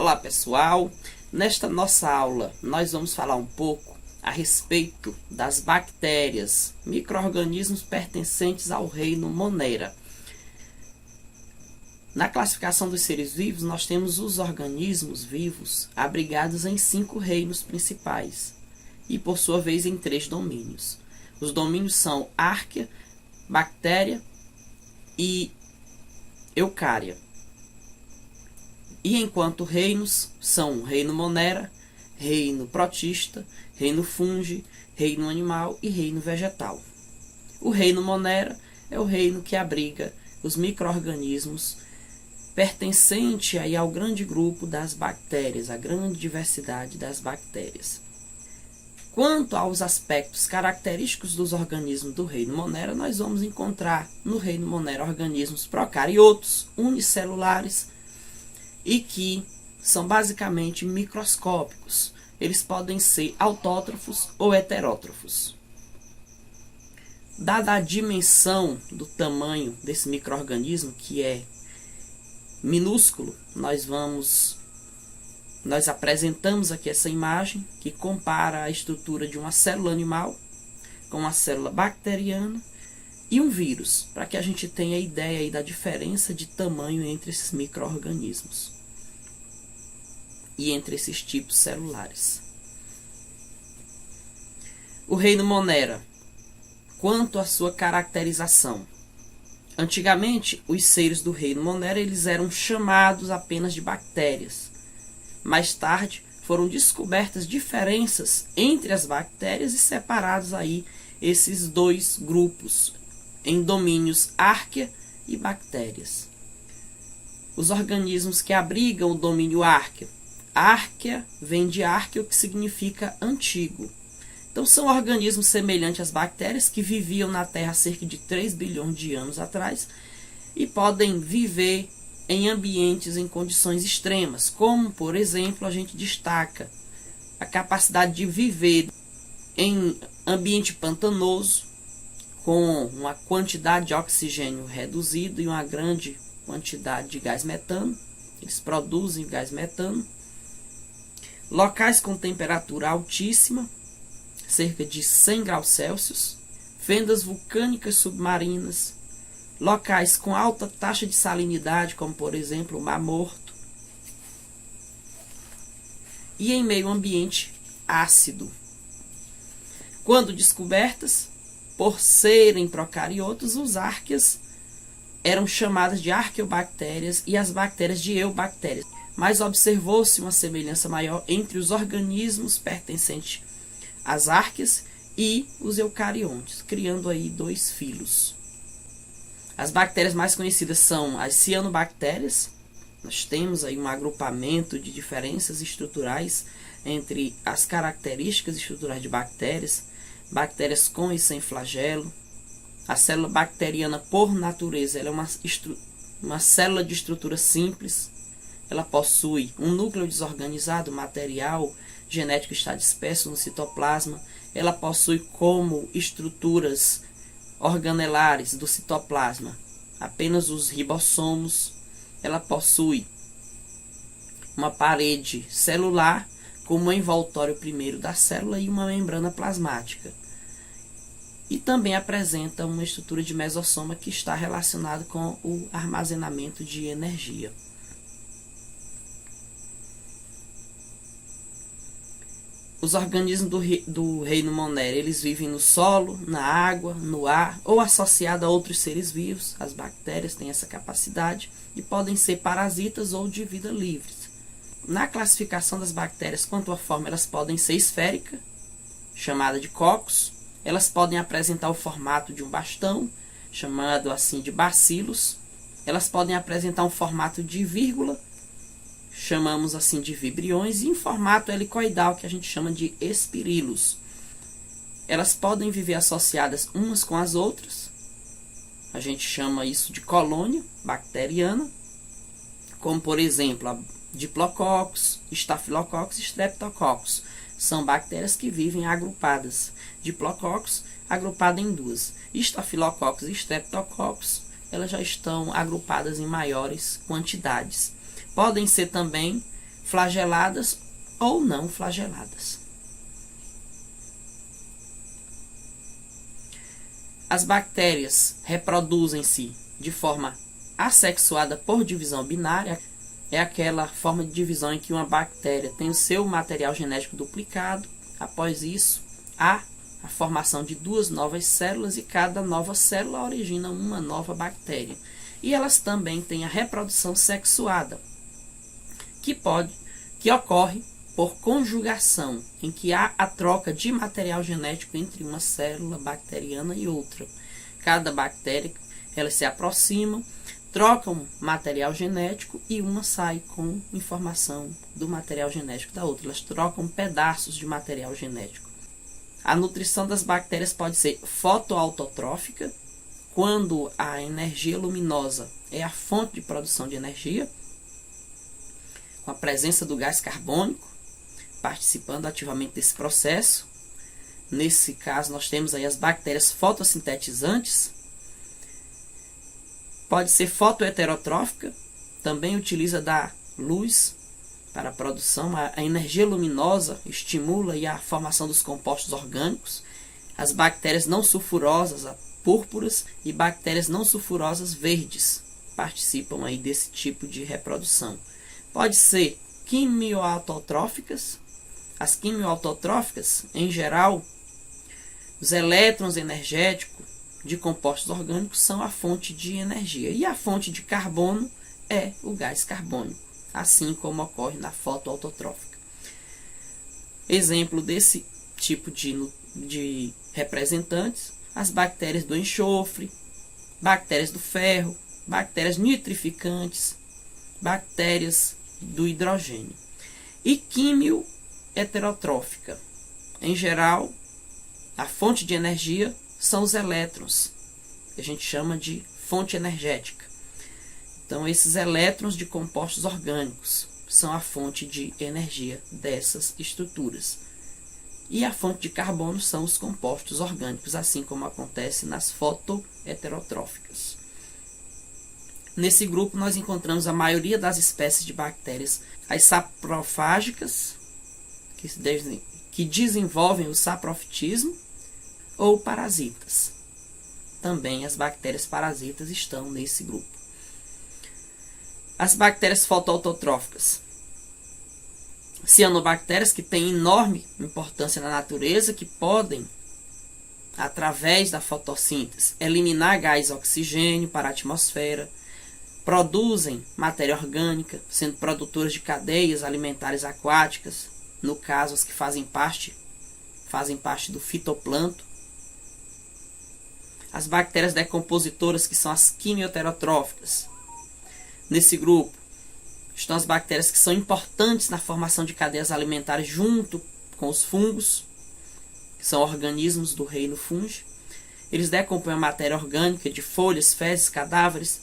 Olá pessoal, nesta nossa aula nós vamos falar um pouco a respeito das bactérias, micro-organismos pertencentes ao reino Monera. Na classificação dos seres vivos nós temos os organismos vivos abrigados em 5 reinos principais e por sua vez em 3 domínios. Os domínios são Arquea, Bactéria e Eucária. E enquanto reinos são reino Monera, reino Protista, reino Fungi, reino animal e reino vegetal. O reino Monera é o reino que abriga os micro-organismos pertencente aí ao grande grupo das bactérias, a grande diversidade das bactérias. Quanto aos aspectos característicos dos organismos do reino Monera, nós vamos encontrar no reino Monera organismos procariotos, unicelulares, e que são basicamente microscópicos. Eles podem ser autótrofos ou heterótrofos. Dada a dimensão do tamanho desse micro-organismo, que é minúsculo, nós apresentamos aqui essa imagem que compara a estrutura de uma célula animal com uma célula bacteriana e um vírus, para que a gente tenha a ideia aí da diferença de tamanho entre esses micro-organismos e entre esses tipos celulares. O reino Monera, quanto à sua caracterização. Antigamente, os seres do reino Monera eles eram chamados apenas de bactérias. Mais tarde, foram descobertas diferenças entre as bactérias e separados aí esses dois grupos em domínios Arquea e Bactérias. Os organismos que abrigam o domínio Arquea. Arquea vem de arqueo, que significa antigo. Então são organismos semelhantes às bactérias que viviam na Terra há cerca de 3 bilhões de anos atrás e podem viver em ambientes em condições extremas, como, por exemplo, a gente destaca a capacidade de viver em ambiente pantanoso, com uma quantidade de oxigênio reduzido e uma grande quantidade de gás metano. Eles produzem gás metano. Locais com temperatura altíssima, cerca de 100 graus Celsius, fendas vulcânicas submarinas, locais com alta taxa de salinidade, como por exemplo o Mar Morto, e em meio ambiente ácido. Quando descobertas, por serem procariotos, os árqueas eram chamadas de arqueobactérias e as bactérias de eubactérias. Mas observou-se uma semelhança maior entre os organismos pertencentes às árqueas e os eucariontes, criando aí 2 filos. As bactérias mais conhecidas são as cianobactérias. Nós temos aí um agrupamento de diferenças estruturais entre as características estruturais de bactérias, bactérias com e sem flagelo. A célula bacteriana, por natureza, ela é uma célula de estrutura simples. Ela possui um núcleo desorganizado, material genético está disperso no citoplasma. Ela possui como estruturas organelares do citoplasma apenas os ribossomos. Ela possui uma parede celular como envoltório primeiro da célula e uma membrana plasmática. E também apresenta uma estrutura de mesossoma que está relacionada com o armazenamento de energia. Os organismos do reino Monera, eles vivem no solo, na água, no ar ou associados a outros seres vivos. As bactérias têm essa capacidade e podem ser parasitas ou de vida livre. Na classificação das bactérias quanto à forma, elas podem ser esféricas, chamada de cocos. Elas podem apresentar o formato de um bastão, chamado assim de bacilos. Elas podem apresentar um formato de vírgula, chamamos assim de vibriões, e em formato helicoidal, que a gente chama de espirilos. Elas podem viver associadas umas com as outras. A gente chama isso de colônia bacteriana, como por exemplo a Diplococos, Staphylococcus e Streptococcus. São bactérias que vivem agrupadas. Diplococos agrupada em 2. Staphylococcus e Streptococcus, elas já estão agrupadas em maiores quantidades. Podem ser também flageladas ou não flageladas. As bactérias reproduzem-se de forma assexuada por divisão binária. É aquela forma de divisão em que uma bactéria tem o seu material genético duplicado. Após isso, há a formação de duas novas células e cada nova célula origina uma nova bactéria. E elas também têm a reprodução sexuada, que ocorre por conjugação, em que há a troca de material genético entre uma célula bacteriana e outra. Cada bactéria, elas se aproximam, trocam material genético e uma sai com informação do material genético da outra. Elas trocam pedaços de material genético. A nutrição das bactérias pode ser fotoautotrófica, quando a energia luminosa é a fonte de produção de energia, com a presença do gás carbônico participando ativamente desse processo. Nesse caso, nós temos aí as bactérias fotossintetizantes. Pode ser fotoheterotrófica, também utiliza da luz para a produção. A energia luminosa estimula aí a formação dos compostos orgânicos. As bactérias não sulfurosas, púrpuras, e bactérias não sulfurosas verdes participam aí desse tipo de reprodução. Pode ser quimioautotróficas. As quimioautotróficas, em geral, os elétrons energéticos de compostos orgânicos são a fonte de energia. E a fonte de carbono é o gás carbônico, assim como ocorre na fotoautotrófica. Exemplo desse tipo de representantes: as bactérias do enxofre, bactérias do ferro, bactérias nitrificantes, bactérias do hidrogênio. E quimioheterotrófica, em geral, a fonte de energia são os elétrons, que a gente chama de fonte energética. Então, esses elétrons de compostos orgânicos são a fonte de energia dessas estruturas. E a fonte de carbono são os compostos orgânicos, assim como acontece nas fotoheterotróficas. Nesse grupo, nós encontramos a maioria das espécies de bactérias, as saprofágicas, que desenvolvem o saprofitismo, ou parasitas. Também as bactérias parasitas estão nesse grupo. As bactérias fotoautotróficas. Cianobactérias, que têm enorme importância na natureza, que podem, através da fotossíntese, eliminar gás oxigênio para a atmosfera, produzem matéria orgânica, sendo produtoras de cadeias alimentares aquáticas, no caso as que fazem parte do fitoplâncton. As bactérias decompositoras, que são as quimioheterotróficas. Nesse grupo estão as bactérias que são importantes na formação de cadeias alimentares junto com os fungos, que são organismos do reino fungi. Eles decompõem a matéria orgânica de folhas, fezes, cadáveres,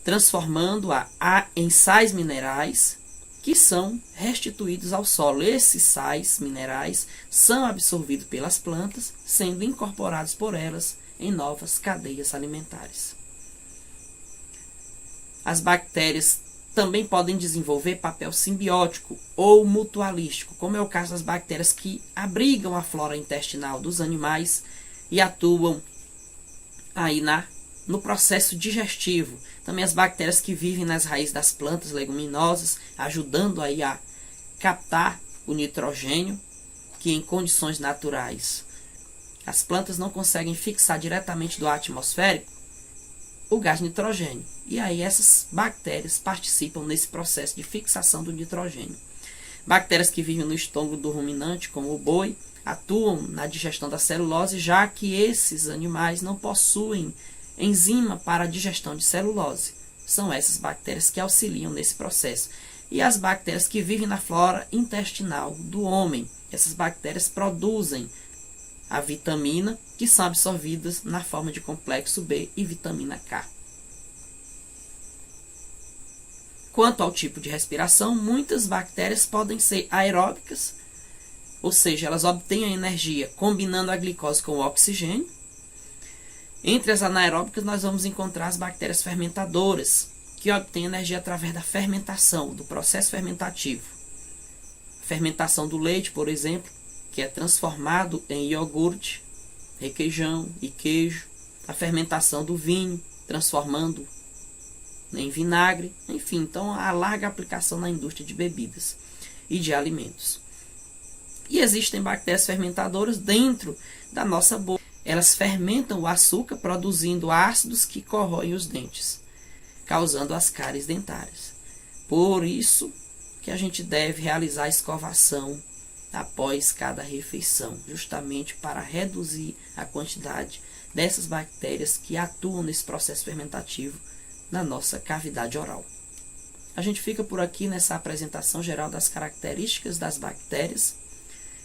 transformando-a em sais minerais que são restituídos ao solo. Esses sais minerais são absorvidos pelas plantas, sendo incorporados por elas em novas cadeias alimentares. As bactérias também podem desenvolver papel simbiótico ou mutualístico, como é o caso das bactérias que abrigam a flora intestinal dos animais e atuam aí no processo digestivo. Também as bactérias que vivem nas raízes das plantas leguminosas, ajudando aí a captar o nitrogênio, que em condições naturais as plantas não conseguem fixar diretamente do ar atmosférico o gás nitrogênio. E aí essas bactérias participam nesse processo de fixação do nitrogênio. Bactérias que vivem no estômago do ruminante, como o boi, atuam na digestão da celulose, já que esses animais não possuem enzima para a digestão de celulose. São essas bactérias que auxiliam nesse processo. E as bactérias que vivem na flora intestinal do homem, essas bactérias produzem a vitamina, que são absorvidas na forma de complexo B e vitamina K. Quanto ao tipo de respiração, muitas bactérias podem ser aeróbicas, ou seja, elas obtêm a energia combinando a glicose com o oxigênio. Entre as anaeróbicas, nós vamos encontrar as bactérias fermentadoras, que obtêm energia através da fermentação, do processo fermentativo. fermentação do leite, por exemplo, que é transformado em iogurte, requeijão e queijo. A fermentação do vinho, transformando em vinagre. Enfim, então há larga aplicação na indústria de bebidas e de alimentos. E existem bactérias fermentadoras dentro da nossa boca. Elas fermentam o açúcar, produzindo ácidos que corroem os dentes, causando as cáries dentárias. Por isso que a gente deve realizar a escovação após cada refeição, justamente para reduzir a quantidade dessas bactérias que atuam nesse processo fermentativo na nossa cavidade oral. A gente fica por aqui nessa apresentação geral das características das bactérias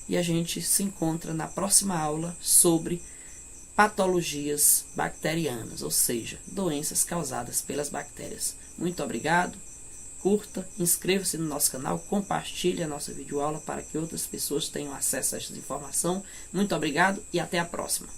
e a gente se encontra na próxima aula sobre patologias bacterianas, ou seja, doenças causadas pelas bactérias. Muito obrigado, curta, inscreva-se no nosso canal, compartilhe a nossa videoaula para que outras pessoas tenham acesso a essa informação. Muito obrigado e até a próxima.